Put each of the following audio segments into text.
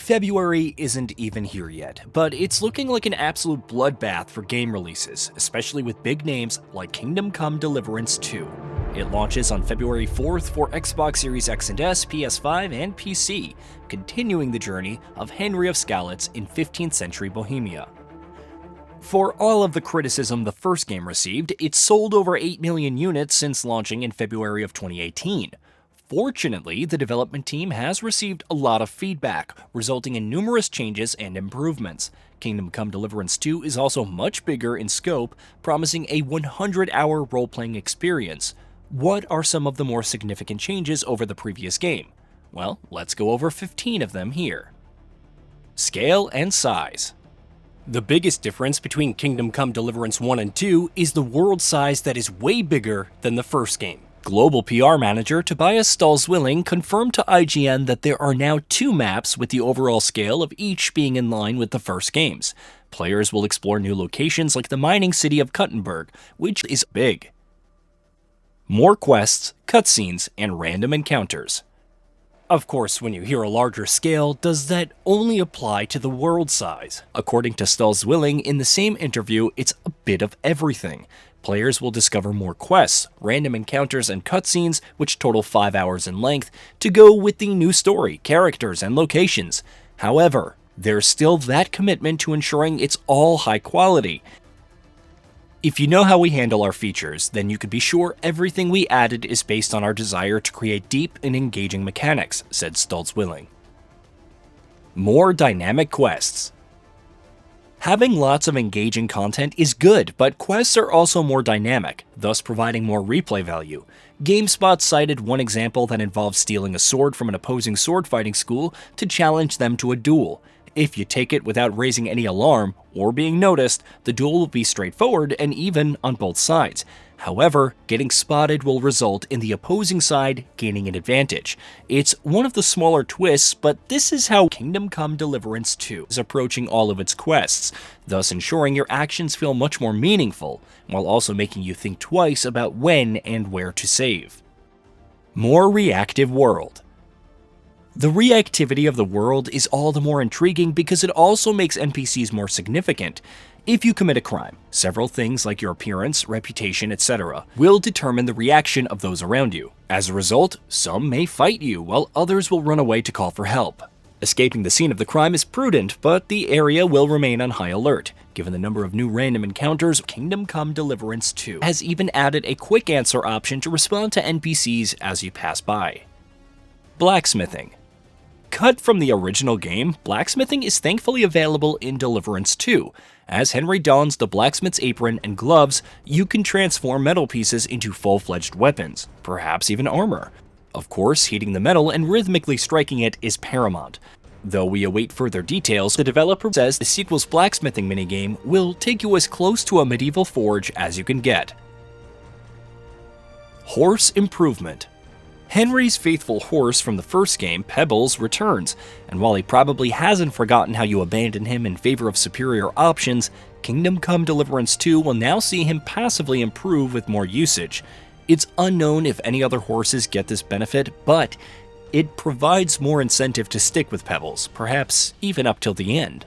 February isn't even here yet, but it's looking like an absolute bloodbath for game releases, especially with big names like Kingdom Come Deliverance 2. It launches on February 4th for Xbox Series X and S, PS5, and PC, continuing the journey of Henry of Skalitz in 15th century Bohemia. For all of the criticism the first game received, it sold over 8 million units since launching in February of 2018. Fortunately, the development team has received a lot of feedback, resulting in numerous changes and improvements. Kingdom Come Deliverance 2 is also much bigger in scope, promising a 100-hour role-playing experience. What are some of the more significant changes over the previous game? Well, let's go over 15 of them here. Scale and size. The biggest difference between Kingdom Come Deliverance 1 and 2 is the world size that is way bigger than the first game. Global PR manager Tobias Stolz-Willing confirmed to IGN that there are now 2 maps with the overall scale of each being in line with the first games. Players will explore new locations like the mining city of Kuttenberg, which is big. More quests, cutscenes, and random encounters. Of course, when you hear a larger scale, does that only apply to the world size? According to Stolz-Willing, in the same interview, it's a bit of everything. Players will discover more quests, random encounters, and cutscenes, which total 5 hours in length, to go with the new story, characters, and locations. However, there's still that commitment to ensuring it's all high quality. If you know how we handle our features, then you can be sure everything we added is based on our desire to create deep and engaging mechanics, said Stolz-Willing. More dynamic quests. Having lots of engaging content is good, but quests are also more dynamic, thus providing more replay value. GameSpot cited one example that involves stealing a sword from an opposing sword fighting school to challenge them to a duel. If you take it without raising any alarm or being noticed, the duel will be straightforward and even on both sides. However, getting spotted will result in the opposing side gaining an advantage. It's one of the smaller twists, but this is how Kingdom Come Deliverance 2 is approaching all of its quests, thus ensuring your actions feel much more meaningful, while also making you think twice about when and where to save. More Reactive World. The reactivity of the world is all the more intriguing because it also makes NPCs more significant. If you commit a crime, several things like your appearance, reputation, etc. will determine the reaction of those around you. As a result, some may fight you, while others will run away to call for help. Escaping the scene of the crime is prudent, but the area will remain on high alert. Given the number of new random encounters, Kingdom Come Deliverance 2 has even added a quick answer option to respond to NPCs as you pass by. Blacksmithing. Cut from the original game, blacksmithing is thankfully available in Deliverance 2. As Henry dons the blacksmith's apron and gloves, you can transform metal pieces into full-fledged weapons, perhaps even armor. Of course, heating the metal and rhythmically striking it is paramount. Though we await further details, the developer says the sequel's blacksmithing minigame will take you as close to a medieval forge as you can get. Horse improvement. Henry's faithful horse from the first game, Pebbles, returns, and while he probably hasn't forgotten how you abandoned him in favor of superior options, Kingdom Come Deliverance 2 will now see him passively improve with more usage. It's unknown if any other horses get this benefit, but it provides more incentive to stick with Pebbles, perhaps even up till the end.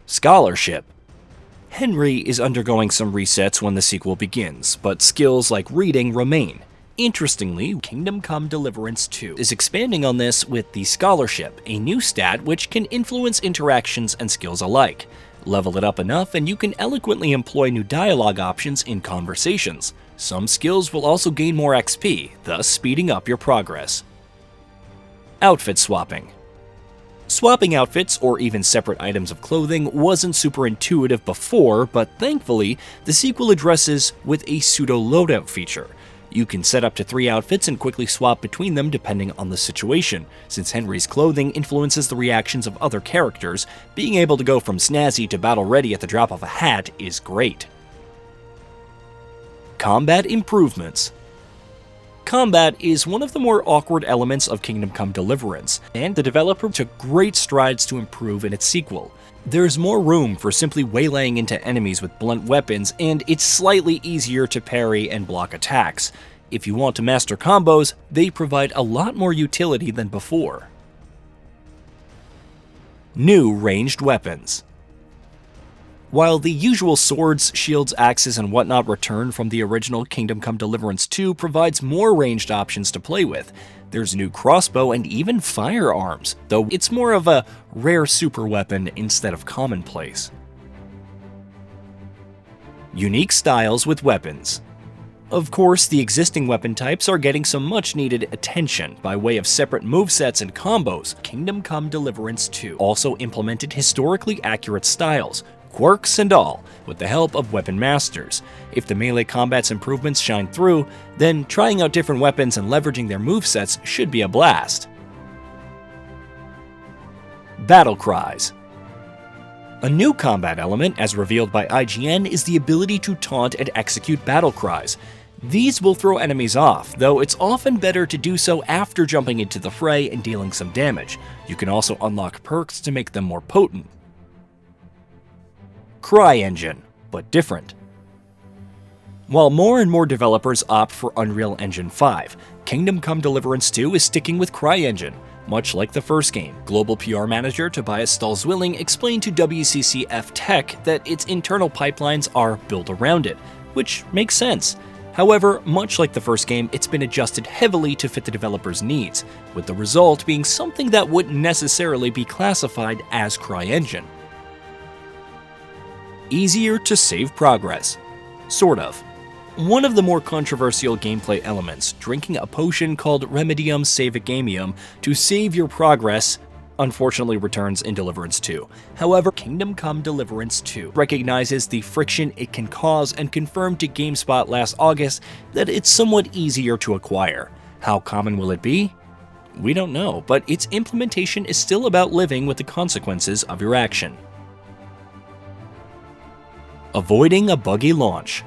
Scholarship. Henry is undergoing some resets when the sequel begins, but skills like reading remain. Interestingly, Kingdom Come Deliverance 2 is expanding on this with the Scholarship, a new stat which can influence interactions and skills alike. Level it up enough and you can eloquently employ new dialogue options in conversations. Some skills will also gain more XP, thus speeding up your progress. Outfit swapping. Swapping outfits or even separate items of clothing wasn't super intuitive before, but thankfully, the sequel addresses with a pseudo loadout feature. You can set up to 3 outfits and quickly swap between them depending on the situation. Since Henry's clothing influences the reactions of other characters, being able to go from snazzy to battle ready at the drop of a hat is great. Combat improvements. Combat is one of the more awkward elements of Kingdom Come Deliverance, and the developer took great strides to improve in its sequel. There's more room for simply waylaying into enemies with blunt weapons, and it's slightly easier to parry and block attacks. If you want to master combos, they provide a lot more utility than before. New ranged weapons. While the usual swords, shields, axes, and whatnot return from the original Kingdom Come Deliverance 2 provides more ranged options to play with, there's new crossbow and even firearms, though it's more of a rare super weapon instead of commonplace. Unique styles with weapons. Of course, the existing weapon types are getting some much-needed attention by way of separate movesets and combos. Kingdom Come Deliverance 2 also implemented historically accurate styles, quirks and all, with the help of weapon masters. If the melee combat's improvements shine through, then trying out different weapons and leveraging their movesets should be a blast. Battlecries. A new combat element, as revealed by IGN, is the ability to taunt and execute battle cries. These will throw enemies off, though it's often better to do so after jumping into the fray and dealing some damage. You can also unlock perks to make them more potent. Cry engine, but different. While more and more developers opt for Unreal Engine 5, Kingdom Come Deliverance 2 is sticking with CryEngine. Much like the first game, global PR manager Tobias Stolzwilling explained to WCCF Tech that its internal pipelines are built around it, which makes sense. However, much like the first game, it's been adjusted heavily to fit the developer's needs, with the result being something that wouldn't necessarily be classified as CryEngine. Easier to save progress. Sort of. One of the more controversial gameplay elements, drinking a potion called Remedium Savigamium to save your progress, unfortunately returns in Deliverance 2. However, Kingdom Come Deliverance 2 recognizes the friction it can cause and confirmed to GameSpot last August that it's somewhat easier to acquire. How common will it be? We don't know, but its implementation is still about living with the consequences of your action. Avoiding a buggy launch.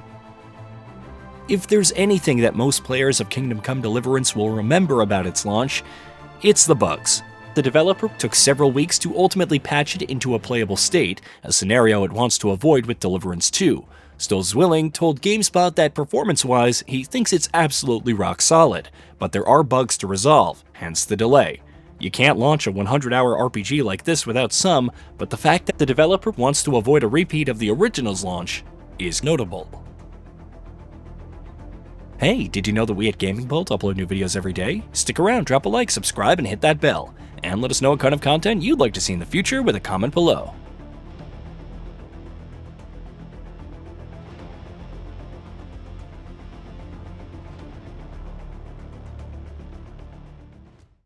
If there's anything that most players of Kingdom Come Deliverance will remember about its launch, it's the bugs. The developer took several weeks to ultimately patch it into a playable state, a scenario it wants to avoid with Deliverance 2. Stolzwilling told GameSpot that performance-wise, he thinks it's absolutely rock solid, but there are bugs to resolve, hence the delay. You can't launch a 100-hour RPG like this without some, but the fact that the developer wants to avoid a repeat of the original's launch is notable. Hey, did you know that we at Gaming Bolt upload new videos every day? Stick around, drop a like, subscribe, and hit that bell. And let us know what kind of content you'd like to see in the future with a comment below.